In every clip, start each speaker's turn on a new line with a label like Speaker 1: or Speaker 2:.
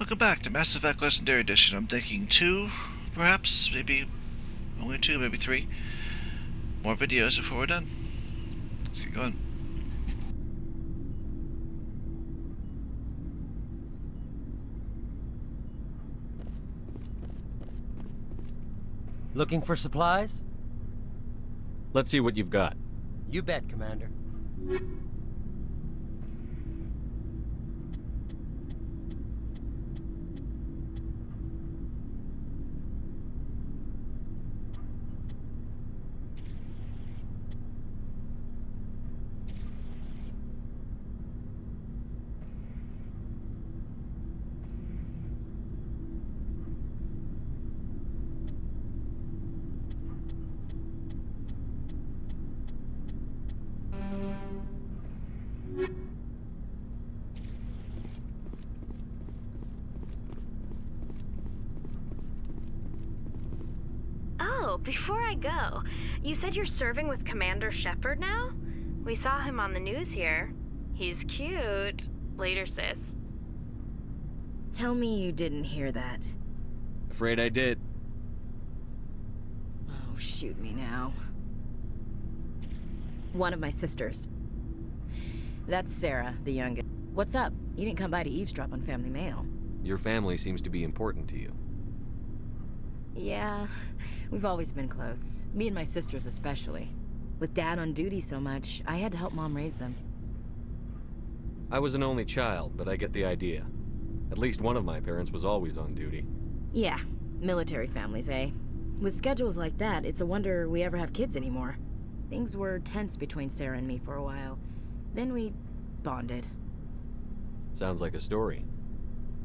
Speaker 1: Welcome back to Mass Effect Legendary Edition. I'm thinking two, perhaps, maybe only two, maybe three more videos before we're done. Let's get going.
Speaker 2: Looking for supplies?
Speaker 3: Let's see what you've got.
Speaker 2: You bet, Commander.
Speaker 4: Oh, before I go, you said you're serving with Commander Shepard now? We saw him on the news here. He's cute. Later, sis.
Speaker 5: Tell me you didn't hear that.
Speaker 3: Afraid I did.
Speaker 5: Oh, shoot me now. One of my sisters. That's Sarah, the youngest. What's up? You didn't come by to eavesdrop on family mail.
Speaker 3: Your family seems to be important to you.
Speaker 5: Yeah, we've always been close. Me and my sisters especially. With Dad on duty so much, I had to help Mom raise them.
Speaker 3: I was an only child, but I get the idea. At least one of my parents was always on duty.
Speaker 5: Yeah, military families, eh? With schedules like that, it's a wonder we ever have kids anymore. Things were tense between Sarah and me for a while. Then we bonded.
Speaker 3: Sounds like a story.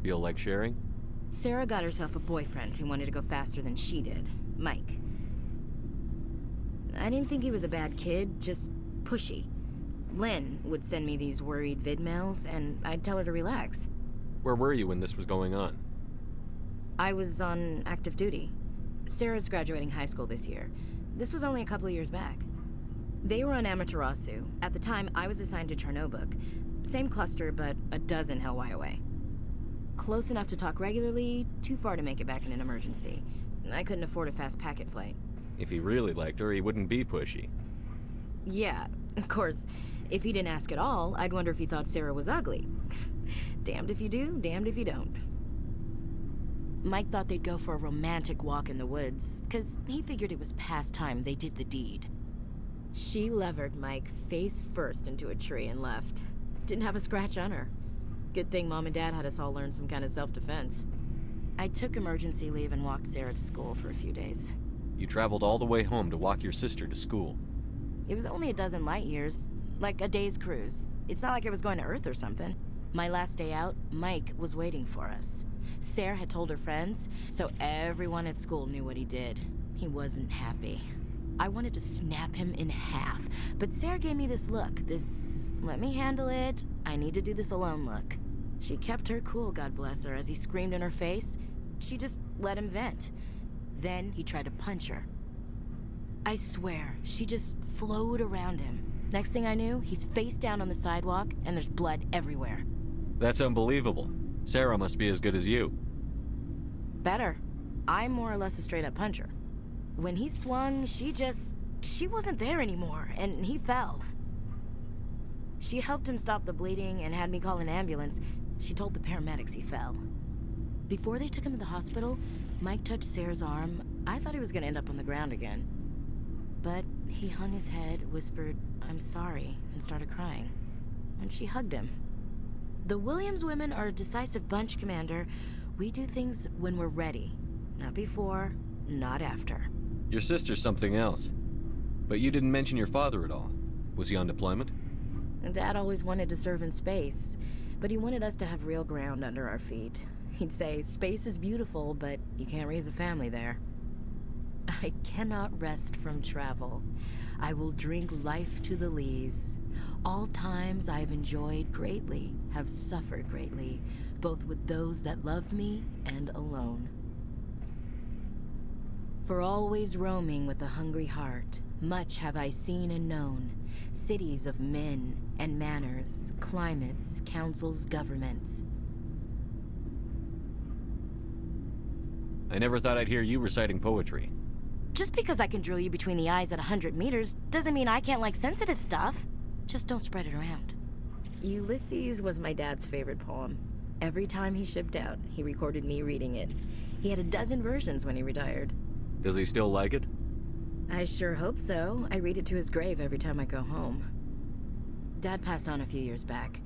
Speaker 3: Feel like sharing?
Speaker 5: Sarah got herself a boyfriend who wanted to go faster than she did, Mike. I didn't think he was a bad kid, just pushy. Lynn would send me these worried vid mails, and I'd tell her to relax.
Speaker 3: Where were you when this was going on?
Speaker 5: I was on active duty. Sarah's graduating high school this year. This was only a couple of years back. They were on Amaterasu. At the time, I was assigned to Chernobog. Same cluster, but a dozen LY away. Close enough to talk regularly, too far to make it back in an emergency. I couldn't afford a fast packet flight.
Speaker 3: If he really liked her, he wouldn't be pushy.
Speaker 5: Yeah, of course. If he didn't ask at all, I'd wonder if he thought Sarah was ugly. Damned if you do, damned if you don't. Mike thought they'd go for a romantic walk in the woods, 'cause he figured it was past time they did the deed. She levered Mike face first into a tree and left. Didn't have a scratch on her. Good thing Mom and Dad had us all learn some kind of self-defense. I took emergency leave and walked Sarah to school for a few days.
Speaker 3: You traveled all the way home to walk your sister to school.
Speaker 5: It was only a dozen light years, like a day's cruise. It's not like I was going to Earth or something. My last day out, Mike was waiting for us. Sarah had told her friends, so everyone at school knew what he did. He wasn't happy. I wanted to snap him in half, but Sarah gave me this look, this let me handle it, I need to do this alone look. She kept her cool, God bless her, as he screamed in her face. She just let him vent. Then he tried to punch her. I swear, she just flowed around him. Next thing I knew, he's face down on the sidewalk, and there's blood everywhere.
Speaker 3: That's unbelievable. Sarah must be as good as you.
Speaker 5: Better. I'm more or less a straight-up puncher. When he swung, she wasn't there anymore, and he fell. She helped him stop the bleeding and had me call an ambulance. She told the paramedics he fell. Before they took him to the hospital, Mike touched Sarah's arm. I thought he was gonna end up on the ground again. But he hung his head, whispered, "I'm sorry," and started crying. And she hugged him. The Williams women are a decisive bunch, Commander. We do things when we're ready. Not before, not after.
Speaker 3: Your sister's something else. But you didn't mention your father at all. Was he on deployment?
Speaker 5: Dad always wanted to serve in space, but he wanted us to have real ground under our feet. He'd say, space is beautiful, but you can't raise a family there. I cannot rest from travel. I will drink life to the lees. All times I have enjoyed greatly, have suffered greatly, both with those that love me and alone. For always roaming with a hungry heart, much have I seen and known, cities of men and manners, climates, councils, governments.
Speaker 3: I never thought I'd hear you reciting poetry.
Speaker 5: Just because I can drill you between the eyes at 100 meters doesn't mean I can't like sensitive stuff. Just don't spread it around. Ulysses was my dad's favorite poem. Every time he shipped out, he recorded me reading it. He had a dozen versions when he retired.
Speaker 3: Does he still like it?
Speaker 5: I sure hope so. I read it to his grave every time I go home. Dad passed on a few years back.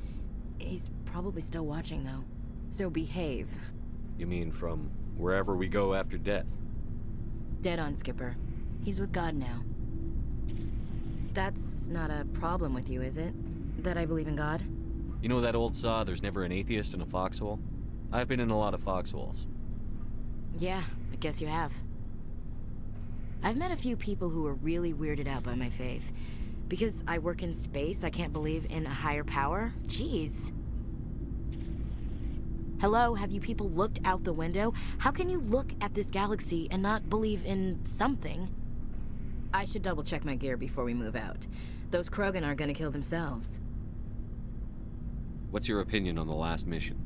Speaker 5: He's probably still watching, though. So behave.
Speaker 3: You mean from wherever we go after death?
Speaker 5: Dead on, Skipper. He's with God now. That's not a problem with you, is it? That I believe in God?
Speaker 3: You know that old saw, there's never an atheist in a foxhole? I've been in a lot of foxholes.
Speaker 5: Yeah, I guess you have. I've met a few people who were really weirded out by my faith. Because I work in space, I can't believe in a higher power? Jeez. Hello, have you people looked out the window? How can you look at this galaxy and not believe in something? I should double check my gear before we move out. Those Krogan aren't gonna kill themselves.
Speaker 3: What's your opinion on the last mission?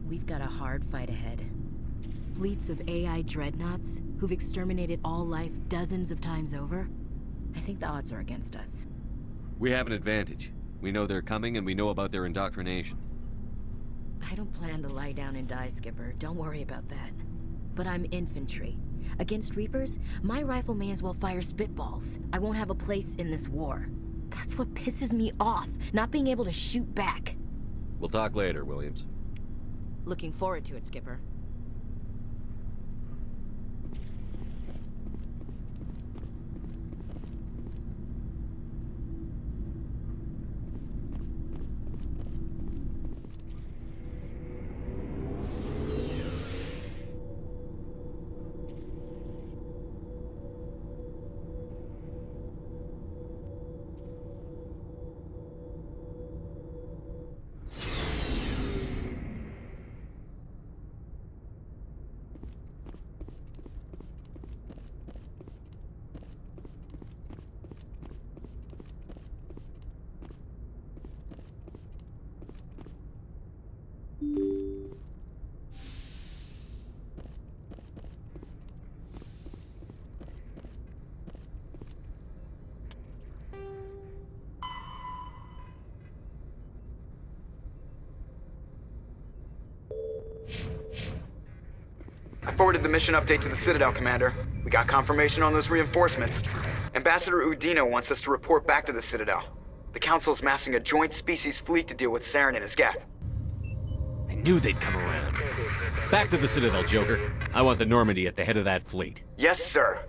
Speaker 5: We've got a hard fight ahead. Fleets of AI dreadnoughts who've exterminated all life dozens of times over. I think the odds are against us.
Speaker 3: We have an advantage. We know they're coming and we know about their indoctrination.
Speaker 5: I don't plan to lie down and die, Skipper. Don't worry about that. But I'm infantry. Against Reapers, my rifle may as well fire spitballs. I won't have a place in this war. That's what pisses me off, not being able to shoot back.
Speaker 3: We'll talk later, Williams.
Speaker 5: Looking forward to it, Skipper.
Speaker 6: I forwarded the mission update to the Citadel, Commander. We got confirmation on those reinforcements. Ambassador Udina wants us to report back to the Citadel. The Council's massing a joint species fleet to deal with Saren and his Geth.
Speaker 3: I knew they'd come around. Back to the Citadel, Joker. I want the Normandy at the head of that fleet.
Speaker 6: Yes, sir.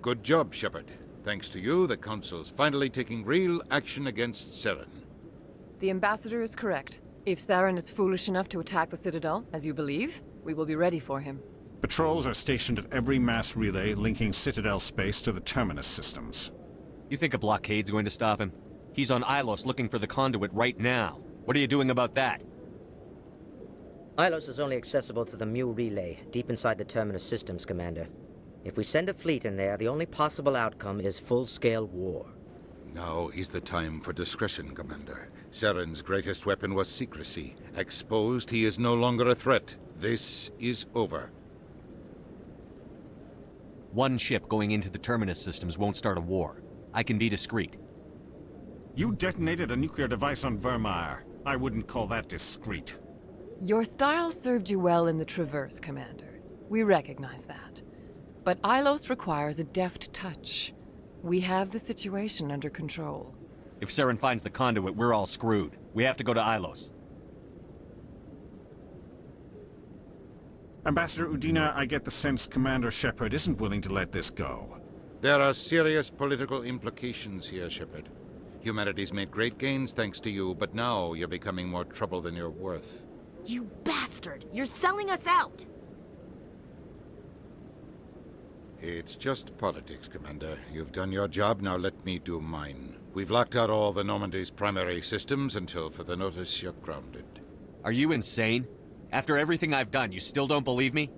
Speaker 7: Good job, Shepard. Thanks to you, the Council's finally taking real action against Saren.
Speaker 8: The Ambassador is correct. If Saren is foolish enough to attack the Citadel, as you believe, we will be ready for him.
Speaker 9: Patrols are stationed at every mass relay linking Citadel space to the Terminus systems.
Speaker 3: You think a blockade's going to stop him? He's on Ilos looking for the conduit right now. What are you doing about that?
Speaker 10: Ilos is only accessible to the Mu relay, deep inside the Terminus systems, Commander. If we send a fleet in there, the only possible outcome is full-scale war.
Speaker 7: Now is the time for discretion, Commander. Saren's greatest weapon was secrecy. Exposed, he is no longer a threat. This is over.
Speaker 3: One ship going into the Terminus systems won't start a war. I can be discreet.
Speaker 9: You detonated a nuclear device on Vermeer. I wouldn't call that discreet.
Speaker 8: Your style served you well in the Traverse, Commander. We recognize that. But Ilos requires a deft touch. We have the situation under control.
Speaker 3: If Saren finds the conduit, we're all screwed. We have to go to Ilos.
Speaker 9: Ambassador Udina, I get the sense Commander Shepard isn't willing to let this go.
Speaker 7: There are serious political implications here, Shepard. Humanity's made great gains thanks to you, but now you're becoming more trouble than you're worth.
Speaker 5: You bastard! You're selling us out!
Speaker 7: It's just politics, Commander. You've done your job, now let me do mine. We've locked out all the Normandy's primary systems until further notice you're grounded.
Speaker 3: Are you insane? After everything I've done, you still don't believe me?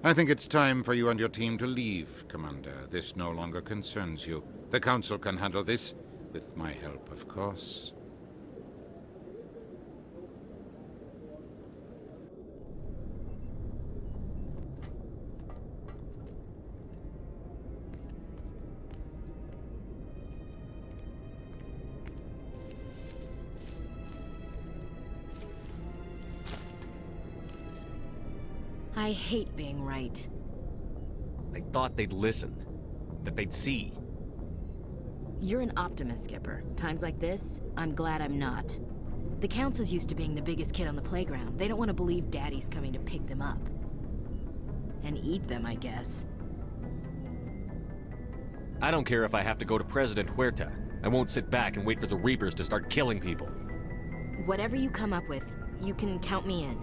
Speaker 7: I think it's time for you and your team to leave, Commander. This no longer concerns you. The Council can handle this, with my help, of course.
Speaker 5: I hate being right.
Speaker 3: I thought they'd listen. That they'd see.
Speaker 5: You're an optimist, Skipper. Times like this, I'm glad I'm not. The Council's used to being the biggest kid on the playground. They don't want to believe Daddy's coming to pick them up. And eat them, I guess.
Speaker 3: I don't care if I have to go to President Huerta. I won't sit back and wait for the Reapers to start killing people.
Speaker 5: Whatever you come up with, you can count me in.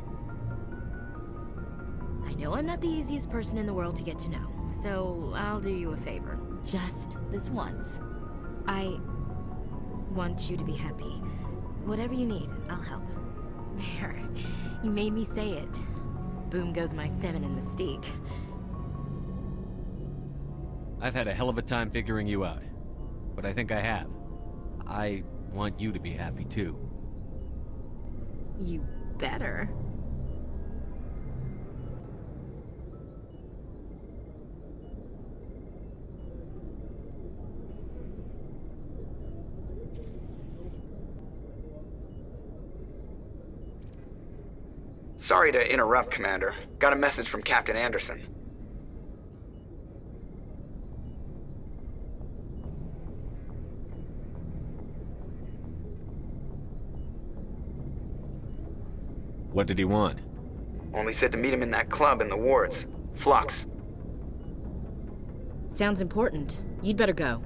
Speaker 5: I know I'm not the easiest person in the world to get to know, so I'll do you a favor. Just this once. I want you to be happy. Whatever you need, I'll help. There. You made me say it. Boom goes my feminine mystique.
Speaker 3: I've had a hell of a time figuring you out. But I think I have. I want you to be happy too.
Speaker 5: You better.
Speaker 6: Sorry to interrupt, Commander. Got a message from Captain Anderson.
Speaker 3: What did he want?
Speaker 6: Only said to meet him in that club in the wards. Flux.
Speaker 5: Sounds important. You'd better go.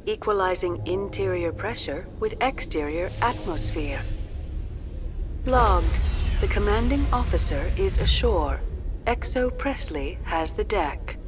Speaker 11: Equalizing interior pressure with exterior atmosphere. Logged. The commanding officer is ashore. Exo Presley has the deck.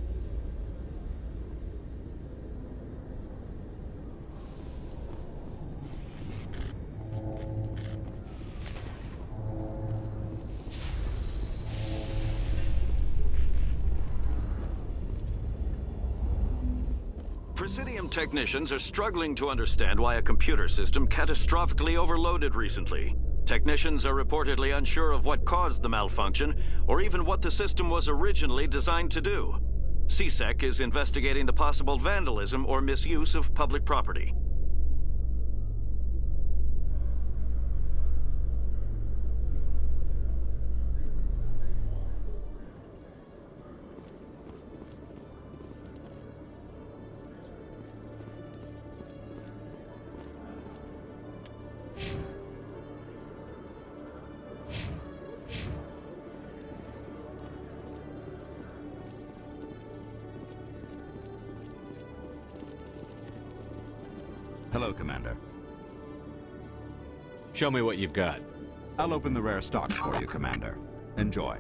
Speaker 12: Presidium technicians are struggling to understand why a computer system catastrophically overloaded recently. Technicians are reportedly unsure of what caused the malfunction, or even what the system was originally designed to do. CSEC is investigating the possible vandalism or misuse of public property.
Speaker 13: Hello, Commander.
Speaker 3: Show me what you've got.
Speaker 13: I'll open the rare stocks for you, Commander. Enjoy.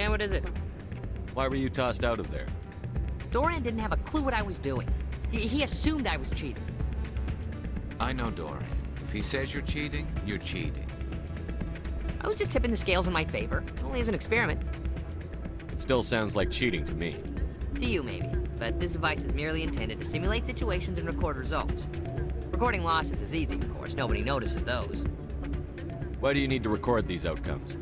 Speaker 14: Yeah, what is it?
Speaker 3: Why were you tossed out of there?
Speaker 14: Dorian didn't have a clue what I was doing. He assumed I was cheating.
Speaker 15: I know Dorian. If he says you're cheating, you're cheating.
Speaker 14: I was just tipping the scales in my favor, only as an experiment.
Speaker 3: It still sounds like cheating to me.
Speaker 14: To you, maybe. But this device is merely intended to simulate situations and record results. Recording losses is easy, of course. Nobody notices those.
Speaker 3: Why do you need to record these outcomes?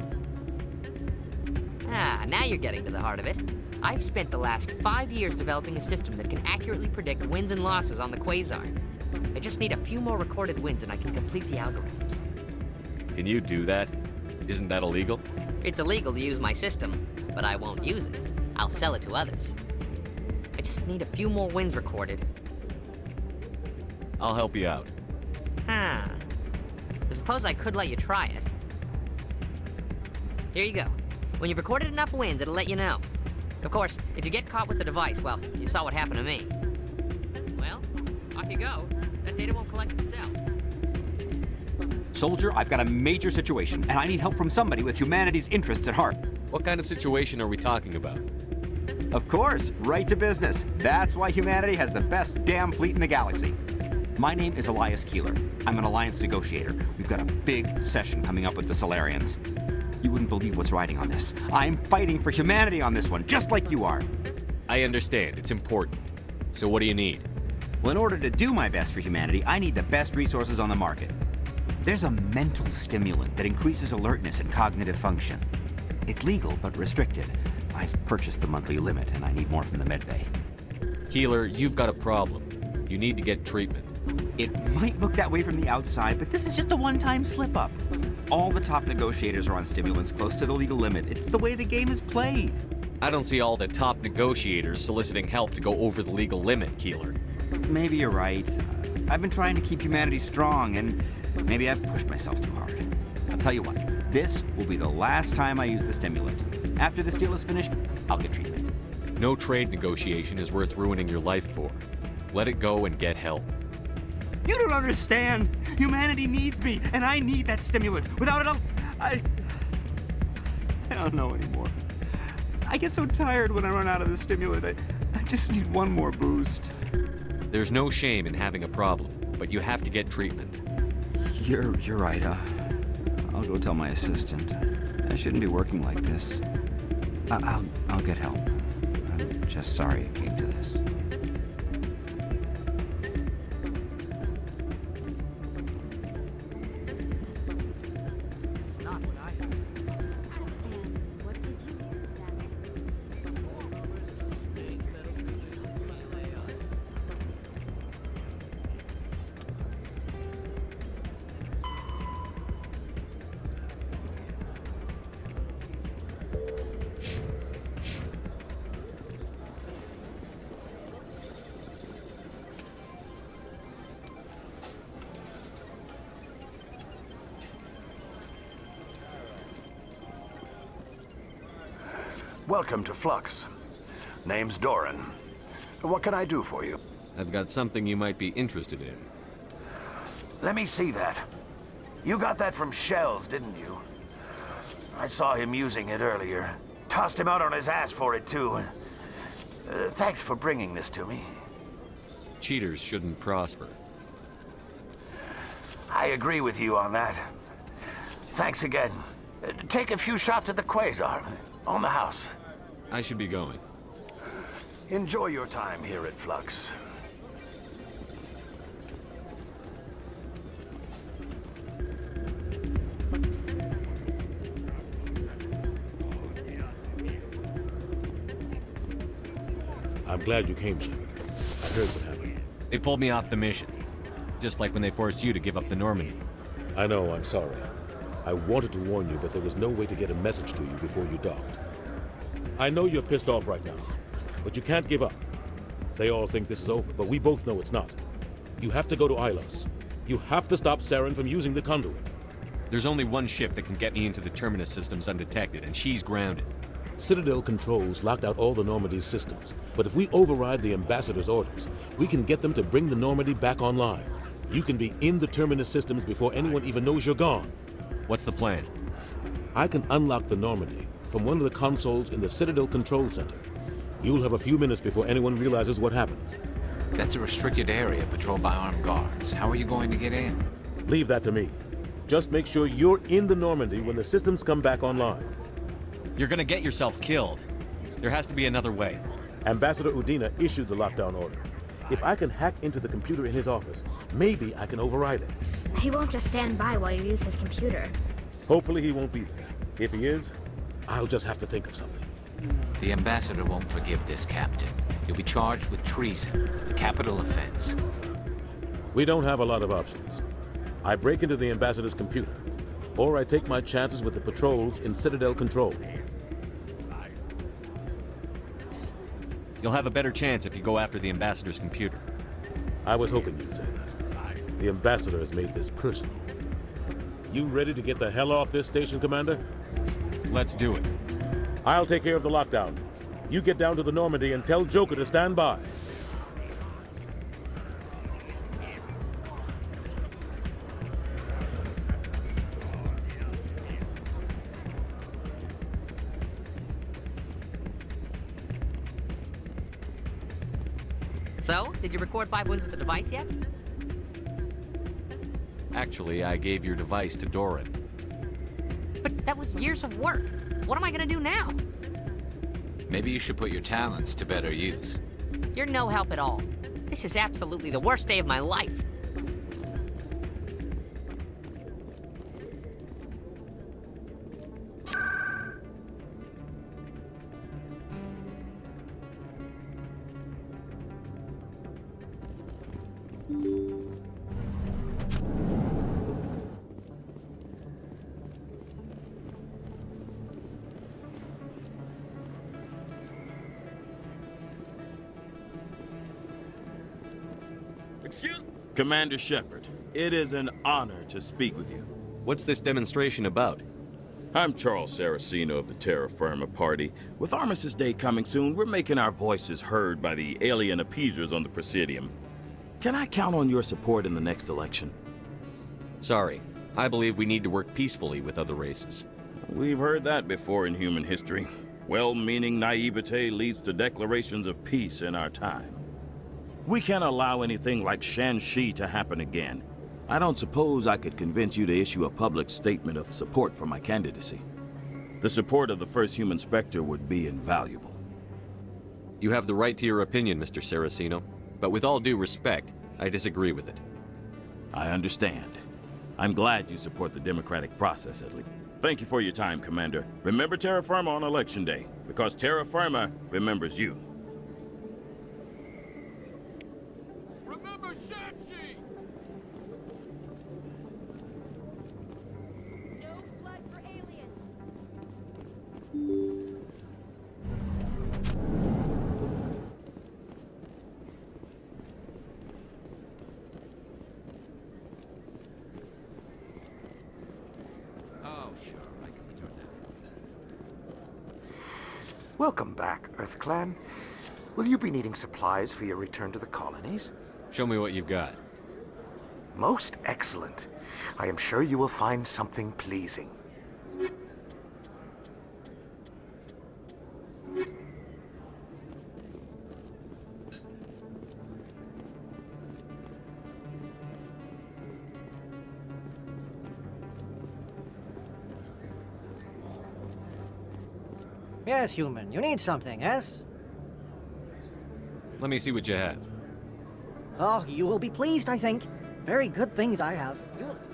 Speaker 14: Ah, now you're getting to the heart of it. I've spent the last 5 years developing a system that can accurately predict wins and losses on the Quasar. I just need a few more recorded wins and I can complete the algorithms.
Speaker 3: Can you do that? Isn't that illegal?
Speaker 14: It's illegal to use my system, but I won't use it. I'll sell it to others. I just need a few more wins recorded.
Speaker 3: I'll help you out.
Speaker 14: I suppose I could let you try it. Here you go. When you've recorded enough wins, it'll let you know. Of course, if you get caught with the device, well, you saw what happened to me. Well, off you go. That data won't collect itself.
Speaker 16: Soldier, I've got a major situation, and I need help from somebody with humanity's interests at heart.
Speaker 3: What kind of situation are we talking about?
Speaker 16: Of course, right to business. That's why humanity has the best damn fleet in the galaxy. My name is Elias Keeler. I'm an alliance negotiator. We've got a big session coming up with the Solarians. You wouldn't believe what's riding on this. I'm fighting for humanity on this one, just like you are.
Speaker 3: I understand. It's important. So what do you need?
Speaker 16: Well, in order to do my best for humanity, I need the best resources on the market. There's a mental stimulant that increases alertness and cognitive function. It's legal, but restricted. I've purchased the monthly limit, and I need more from the medbay.
Speaker 3: Keeler, you've got a problem. You need to get treatment.
Speaker 16: It might look that way from the outside, but this is just a one-time slip-up. All the top negotiators are on stimulants close to the legal limit. It's the way the game is played.
Speaker 3: I don't see all the top negotiators soliciting help to go over the legal limit, Keeler.
Speaker 16: Maybe you're right. I've been trying to keep humanity strong, and maybe I've pushed myself too hard. I'll tell you what, this will be the last time I use the stimulant. After this deal is finished, I'll get treatment.
Speaker 3: No trade negotiation is worth ruining your life for. Let it go and get help.
Speaker 16: You don't understand! Humanity needs me, and I need that stimulant. Without it, I don't know anymore. I get so tired when I run out of the stimulant. I just need one more boost.
Speaker 3: There's no shame in having a problem, but you have to get treatment.
Speaker 16: You're right. I'll go tell my assistant. I shouldn't be working like this. I'll get help. I'm just sorry it came to this.
Speaker 5: It's not what I heard. And what did you hear exactly?
Speaker 17: Welcome to Flux. Name's Doran. What can I do for you?
Speaker 3: I've got something you might be interested in.
Speaker 17: Let me see that. You got that from Shells, didn't you? I saw him using it earlier. Tossed him out on his ass for it, too. Thanks for bringing this to me.
Speaker 3: Cheaters shouldn't prosper.
Speaker 17: I agree with you on that. Thanks again. Take a few shots at the Quasar. On the house.
Speaker 3: I should be going.
Speaker 17: Enjoy your time here at Flux.
Speaker 18: I'm glad you came, Shepard. I heard what happened.
Speaker 3: They pulled me off the mission. Just like when they forced you to give up the Normandy.
Speaker 18: I know, I'm sorry. I wanted to warn you, but there was no way to get a message to you before you docked. I know you're pissed off right now, but you can't give up. They all think this is over, but we both know it's not. You have to go to Ilos. You have to stop Saren from using the conduit.
Speaker 3: There's only one ship that can get me into the Terminus systems undetected, and she's grounded.
Speaker 18: Citadel controls locked out all the Normandy's systems, but if we override the Ambassador's orders, we can get them to bring the Normandy back online. You can be in the Terminus systems before anyone even knows you're gone.
Speaker 3: What's the plan?
Speaker 18: I can unlock the Normandy, from one of the consoles in the Citadel Control Center. You'll have a few minutes before anyone realizes what happened.
Speaker 15: That's a restricted area patrolled by armed guards. How are you going to get in?
Speaker 18: Leave that to me. Just make sure you're in the Normandy when the systems come back online.
Speaker 3: You're gonna get yourself killed. There has to be another way.
Speaker 18: Ambassador Udina issued the lockdown order. If I can hack into the computer in his office, maybe I can override it.
Speaker 19: He won't just stand by while you use his computer.
Speaker 18: Hopefully he won't be there. If he is, I'll just have to think of something.
Speaker 15: The ambassador won't forgive this, Captain. You'll be charged with treason, a capital offense.
Speaker 18: We don't have a lot of options. I break into the ambassador's computer, or I take my chances with the patrols in Citadel Control.
Speaker 3: You'll have a better chance if you go after the ambassador's computer.
Speaker 18: I was hoping you'd say that. The ambassador has made this personal. You ready to get the hell off this station, Commander?
Speaker 3: Let's do it.
Speaker 18: I'll take care of the lockdown. You get down to the Normandy and tell Joker to stand by.
Speaker 14: So, did you record 5 wins with the device yet?
Speaker 3: Actually, I gave your device to Doran.
Speaker 14: But that was years of work. What am I gonna do now?
Speaker 15: Maybe you should put your talents to better use.
Speaker 14: You're no help at all. This is absolutely the worst day of my life.
Speaker 20: Excuse Commander Shepard, it is an honor to speak with you.
Speaker 3: What's this demonstration about?
Speaker 20: I'm Charles Saraceno of the Terra Firma Party. With Armistice Day coming soon, we're making our voices heard by the alien appeasers on the Presidium. Can I count on your support in the next election?
Speaker 3: Sorry. I believe we need to work peacefully with other races.
Speaker 20: We've heard that before in human history. Well-meaning naivete leads to declarations of peace in our time. We can't allow anything like Shanxi to happen again. I don't suppose I could convince you to issue a public statement of support for my candidacy. The support of the first human Spectre would be invaluable.
Speaker 3: You have the right to your opinion, Mr. Saraceno, but with all due respect, I disagree with it.
Speaker 20: I understand. I'm glad you support the democratic process, at least. Thank you for your time, Commander. Remember Terra Firma on Election Day, because Terra Firma remembers you.
Speaker 21: Remember Shanxi! No blood for aliens!
Speaker 15: Oh, sure, I can return that.
Speaker 22: Welcome back, Earth Clan. Will you be needing supplies for your return to the colonies?
Speaker 3: Show me what you've got.
Speaker 22: Most excellent. I am sure you will find something pleasing.
Speaker 23: Yes, human. You need something, yes?
Speaker 3: Let me see what you have.
Speaker 23: Oh, you will be pleased, I think. Very good things I have. You'll see.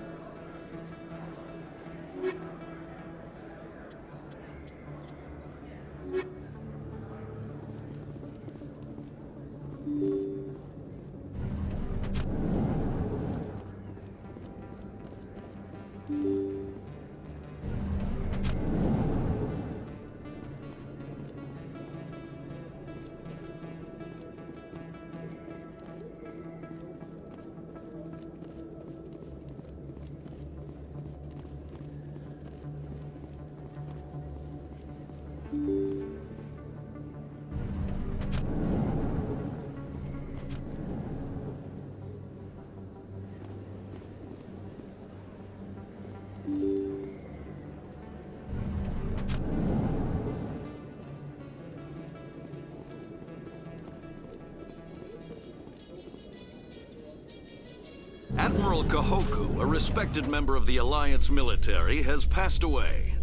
Speaker 12: Admiral Kahoku, a respected member of the Alliance military, has passed away.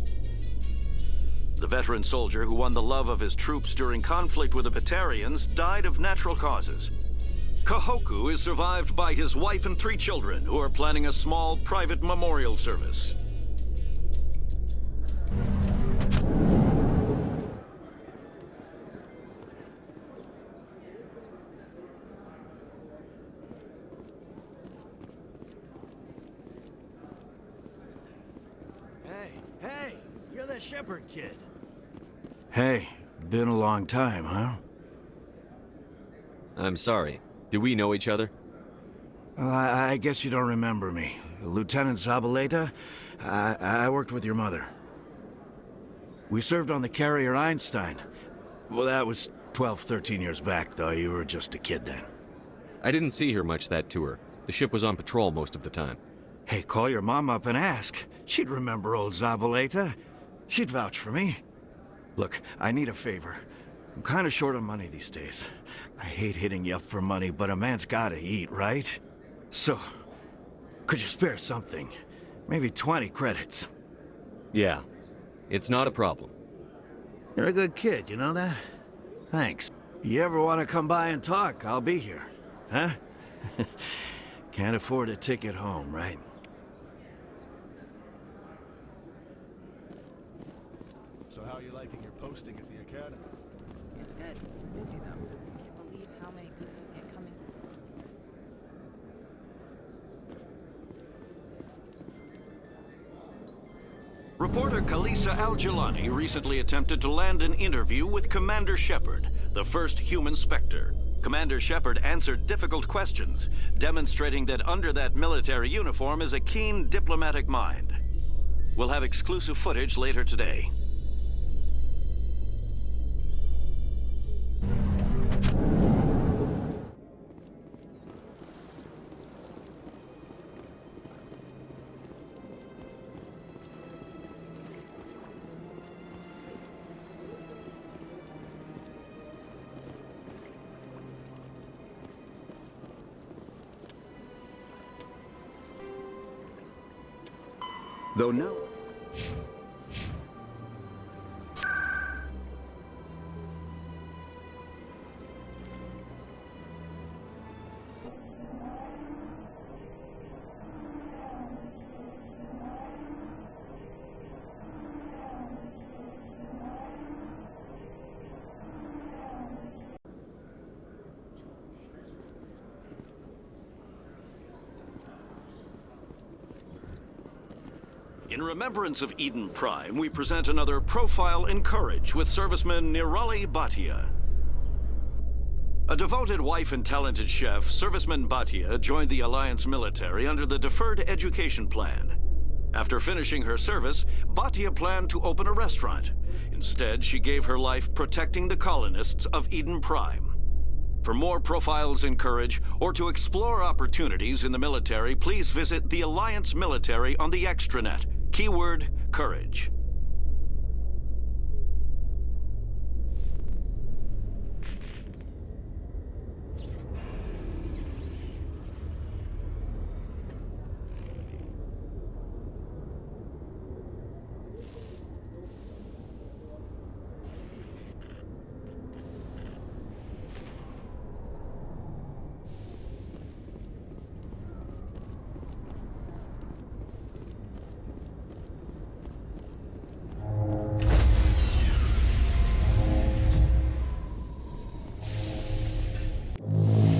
Speaker 12: The veteran soldier who won the love of his troops during conflict with the Batarians died of natural causes. Kahoku is survived by his wife and 3 children, who are planning a small private memorial service.
Speaker 1: Hey, you're that Shepard kid.
Speaker 9: Hey, been a long time, huh?
Speaker 3: I'm sorry. Do we know each other?
Speaker 9: Well, I guess you don't remember me. Lieutenant Zabaleta? I worked with your mother. We served on the carrier Einstein. Well, that was 12, 13 years back, though. You were just a kid then.
Speaker 3: I didn't see her much that tour. The ship was on patrol most of the time.
Speaker 9: Hey, call your mom up and ask. She'd remember old Zabaleta. She'd vouch for me. Look, I need a favor. I'm kind of short on money these days. I hate hitting you up for money, but a man's gotta eat, right? So, could you spare something? Maybe 20 credits.
Speaker 3: Yeah, it's not a problem.
Speaker 9: You're a good kid, you know that? Thanks. You ever want to come by and talk, I'll be here. Huh? Can't afford a ticket home, right?
Speaker 1: So how are you liking your posting at the academy?
Speaker 5: It's good. Busy though. Can't believe how many people get coming.
Speaker 12: Reporter Kalisa Al-Jilani recently attempted to land an interview with Commander Shepard, the first human Spectre. Commander Shepard answered difficult questions, demonstrating that under that military uniform is a keen diplomatic mind. We'll have exclusive footage later today.
Speaker 16: Though no.
Speaker 12: In remembrance of Eden Prime, we present another Profile in Courage with serviceman Nirali Bhatia. A devoted wife and talented chef, serviceman Bhatia joined the Alliance military under the Deferred Education Plan. After finishing her service, Bhatia planned to open a restaurant. Instead, she gave her life protecting the colonists of Eden Prime. For more Profiles in Courage, or to explore opportunities in the military, please visit the Alliance military on the extranet. Keyword, courage.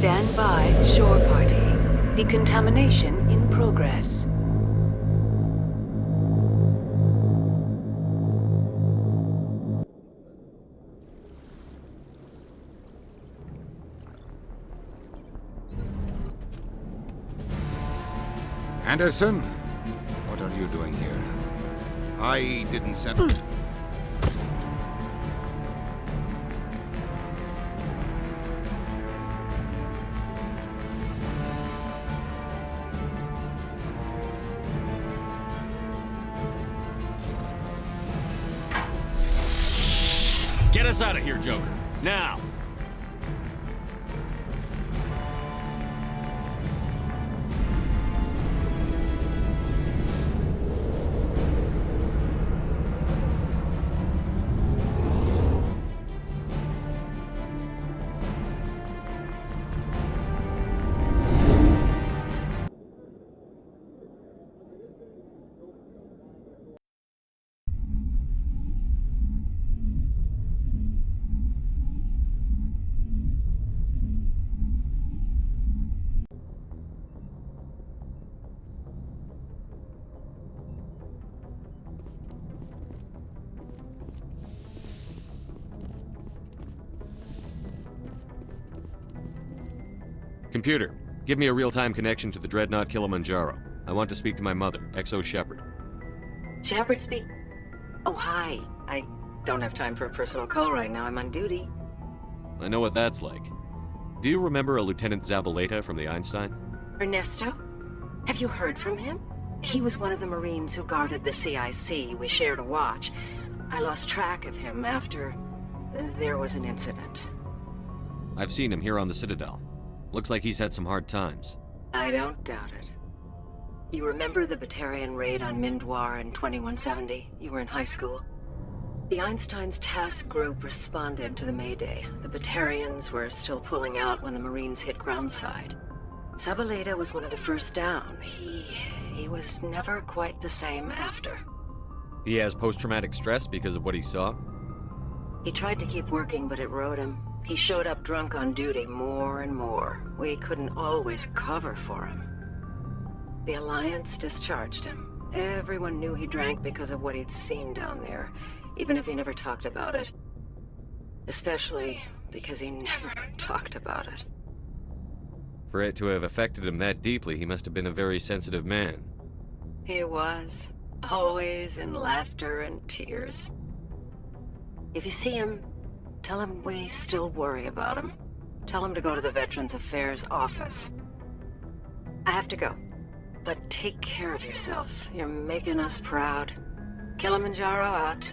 Speaker 11: Stand by, shore party. Decontamination in progress.
Speaker 7: Anderson? What are you doing here? I didn't send...
Speaker 3: Get us out of here, Joker. Now! Computer, give me a real-time connection to the Dreadnought Kilimanjaro. I want to speak to my mother, XO Shepard.
Speaker 2: Shepard speak? Oh, hi. I don't have time for a personal call right now. I'm on duty.
Speaker 3: I know what that's like. Do you remember a Lieutenant Zabaleta from the Einstein?
Speaker 2: Ernesto? Have you heard from him? He was one of the Marines who guarded the CIC. We shared a watch. I lost track of him after there was an incident.
Speaker 3: I've seen him here on the Citadel. Looks like he's had some hard times.
Speaker 2: I don't doubt it. You remember the Batarian raid on Mindwar in 2170? You were in high school. The Einstein's task group responded to the Mayday. The Batarians were still pulling out when the Marines hit groundside. Zabaleta was one of the first down. He was never quite the same after.
Speaker 3: He has post-traumatic stress because of what he saw?
Speaker 2: He tried to keep working, but it rode him. He showed up drunk on duty more and more. We couldn't always cover for him. The Alliance discharged him. Everyone knew he drank because of what he'd seen down there, even if he never talked about it. Especially because he never talked about it.
Speaker 3: For it to have affected him that deeply, he must have been a very sensitive man.
Speaker 2: He was. Always in laughter and tears. If you see him, tell him we still worry about him. Tell him to go to the Veterans Affairs office. I have to go. But take care of yourself. You're making us proud. Kilimanjaro out.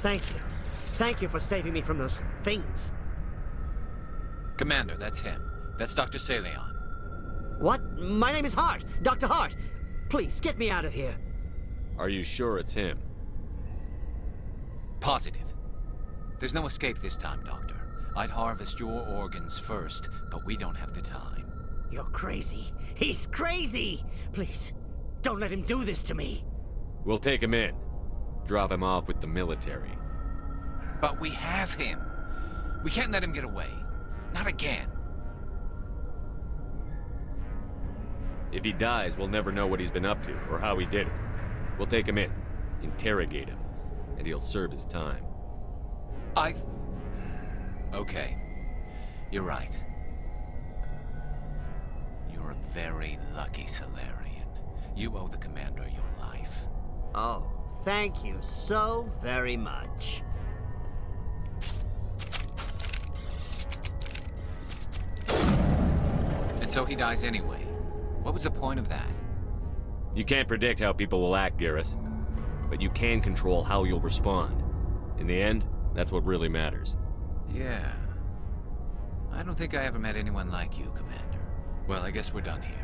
Speaker 23: Thank you. Thank you for saving me from those things.
Speaker 15: Commander, that's him. That's Dr. Saleon.
Speaker 23: What? My name is Hart. Dr. Hart. Please, get me out of here.
Speaker 3: Are you sure it's him?
Speaker 15: Positive. There's no escape this time, Doctor. I'd harvest your organs first, but we don't have the time.
Speaker 23: You're crazy. He's crazy! Please, don't let him do this to me.
Speaker 3: We'll take him in. Drop him off with the military.
Speaker 15: But we have him. We can't let him get away. Not again.
Speaker 3: If he dies, we'll never know what he's been up to, or how he did it. We'll take him in, interrogate him, and he'll serve his time.
Speaker 15: Okay. You're right. You're a very lucky Solarian. You owe the Commander your life.
Speaker 23: Oh, thank you so very much.
Speaker 15: And so he dies anyway. What was the point of that?
Speaker 3: You can't predict how people will act, Garrus. But you can control how you'll respond. In the end, that's what really matters.
Speaker 15: Yeah. I don't think I ever met anyone like you, Commander. Well, I guess we're done here.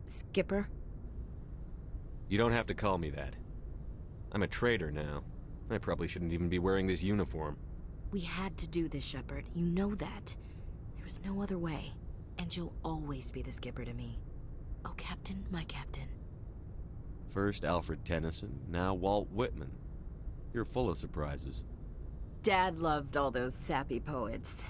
Speaker 5: Skipper?
Speaker 3: You don't have to call me that. I'm a traitor now. I probably shouldn't even be wearing this uniform.
Speaker 5: We had to do this, Shepard. You know that. There was no other way. And you'll always be the skipper to me. Oh, Captain, my Captain.
Speaker 3: First Alfred Tennyson, now Walt Whitman. You're full of surprises.
Speaker 5: Dad loved all those sappy poets.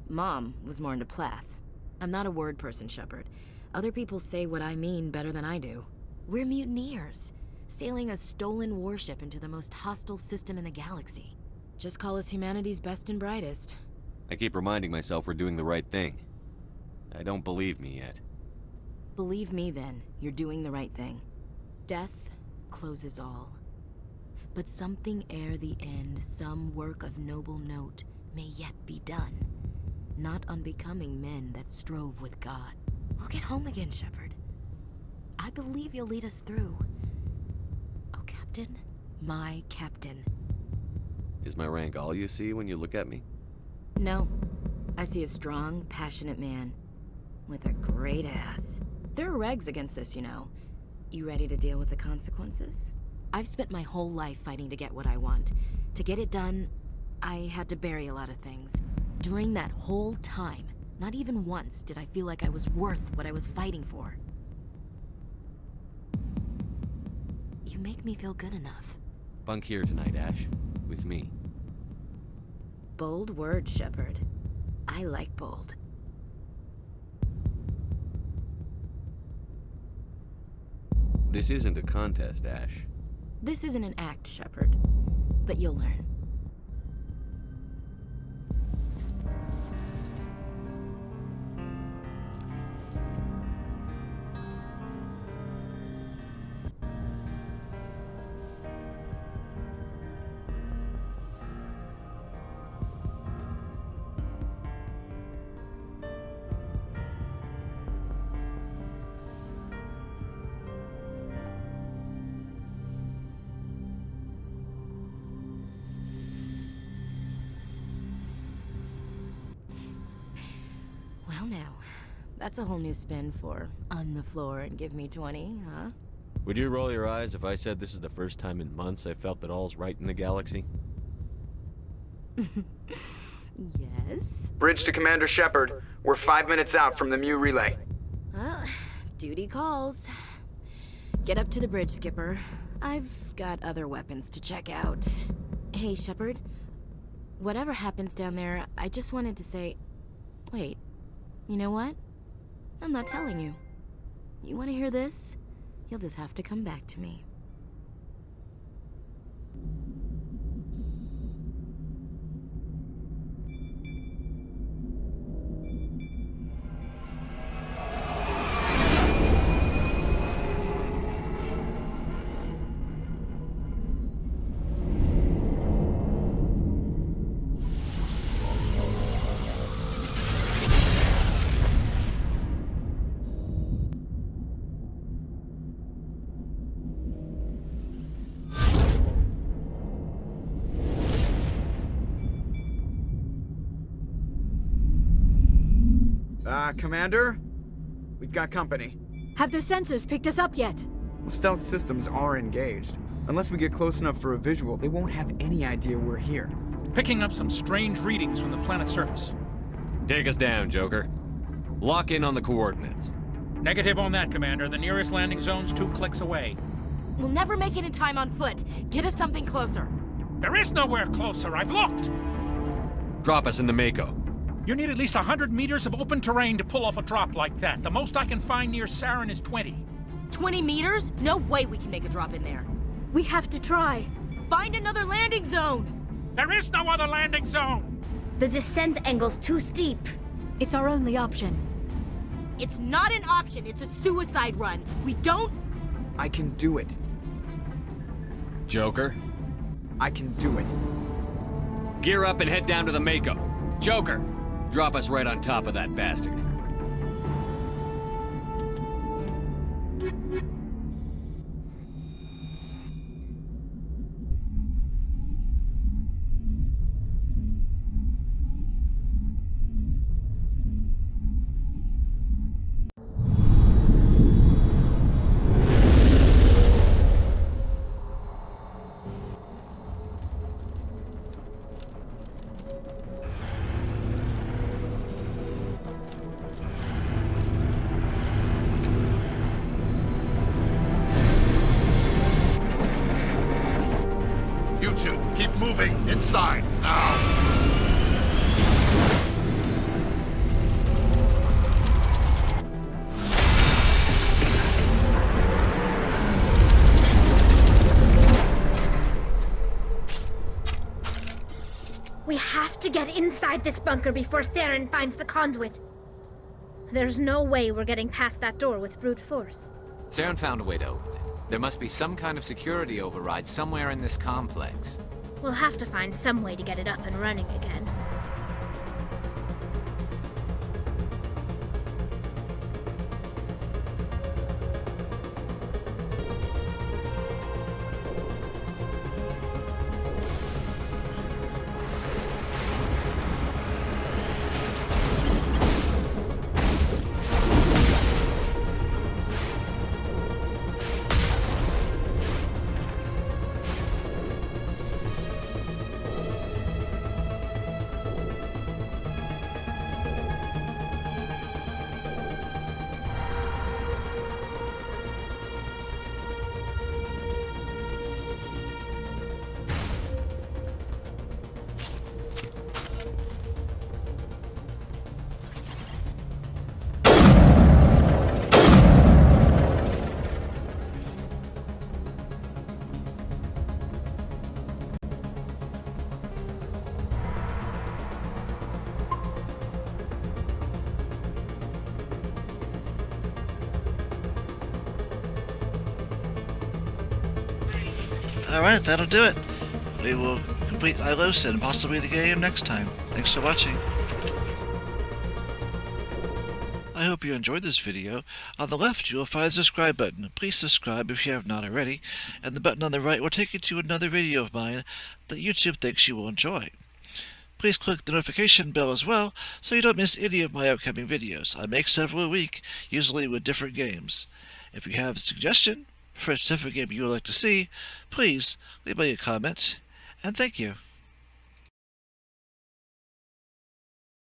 Speaker 5: Mom was more into Plath. I'm not a word person, Shepard. Other people say what I mean better than I do. We're mutineers, sailing a stolen warship into the most hostile system in the galaxy. Just call us humanity's best and brightest.
Speaker 3: I keep reminding myself we're doing the right thing. I don't believe me yet.
Speaker 5: Believe me then, you're doing the right thing. Death closes all. But something ere the end, some work of noble note, may yet be done. Not unbecoming men that strove with God. We'll get home again, Shepard. I believe you'll lead us through. Oh, Captain, my Captain.
Speaker 3: Is my rank all you see when you look at me?
Speaker 5: No, I see a strong, passionate man with a great ass. There are regs against this, you know. You ready to deal with the consequences? I've spent my whole life fighting to get what I want. To get it done, I had to bury a lot of things. During that whole time, not even once did I feel like I was worth what I was fighting for. You make me feel good enough.
Speaker 3: Bunk here tonight, Ash. With me.
Speaker 5: Bold words, Shepard. I like bold.
Speaker 3: This isn't a contest, Ash.
Speaker 5: This isn't an act, Shepard. But you'll learn. Well now, that's a whole new spin for on the floor and give me 20, huh?
Speaker 3: Would you roll your eyes if I said this is the first time in months I felt that all's right in the galaxy?
Speaker 5: Yes?
Speaker 6: Bridge to Commander Shepard. We're 5 minutes out from the Mu relay.
Speaker 5: Duty calls. Get up to the bridge, Skipper. I've got other weapons to check out. Hey, Shepard. Whatever happens down there, I just wanted to say... Wait. You know what? I'm not telling you. You want to hear this? You'll just have to come back to me.
Speaker 6: Commander? We've got company.
Speaker 4: Have their sensors picked us up yet?
Speaker 8: Well, stealth systems are engaged. Unless we get close enough for a visual, they won't have any idea we're here.
Speaker 10: Picking up some strange readings from the planet's surface.
Speaker 3: Take us down, Joker. Lock in on the coordinates.
Speaker 10: Negative on that, Commander. The nearest landing zone's 2 clicks away.
Speaker 5: We'll never make it in time on foot. Get us something closer.
Speaker 10: There is nowhere closer. I've looked.
Speaker 3: Drop us in the Mako.
Speaker 10: You need at least 100 meters of open terrain to pull off a drop like that. The most I can find near Saren is 20.
Speaker 5: 20 meters? No way we can make a drop in there.
Speaker 4: We have to try.
Speaker 5: Find another landing zone!
Speaker 10: There is no other landing zone!
Speaker 19: The descent angle's too steep.
Speaker 4: It's our only option.
Speaker 5: It's not an option, it's a suicide run. We don't...
Speaker 8: I can do it.
Speaker 3: Joker?
Speaker 8: I can do it.
Speaker 3: Gear up and head down to the Mako. Joker! Drop us right on top of that bastard.
Speaker 7: Moving inside now.
Speaker 19: We have to get inside this bunker before Saren finds the conduit. There's no way we're getting past that door with brute force.
Speaker 15: Saren found a way to open it. There must be some kind of security override somewhere in this complex.
Speaker 19: We'll have to find some way to get it up and running again.
Speaker 13: Alright, that'll do it. We will complete Ilos and possibly the game next time. Thanks for watching. I hope you enjoyed this video. On the left you will find the subscribe button. Please subscribe if you have not already, and the button on the right will take you to another video of mine that YouTube thinks you will enjoy. Please click the notification bell as well so you don't miss any of my upcoming videos. I make several a week, usually with different games. If you have a suggestion for a specific game you would like to see, please leave me a comment, and thank you.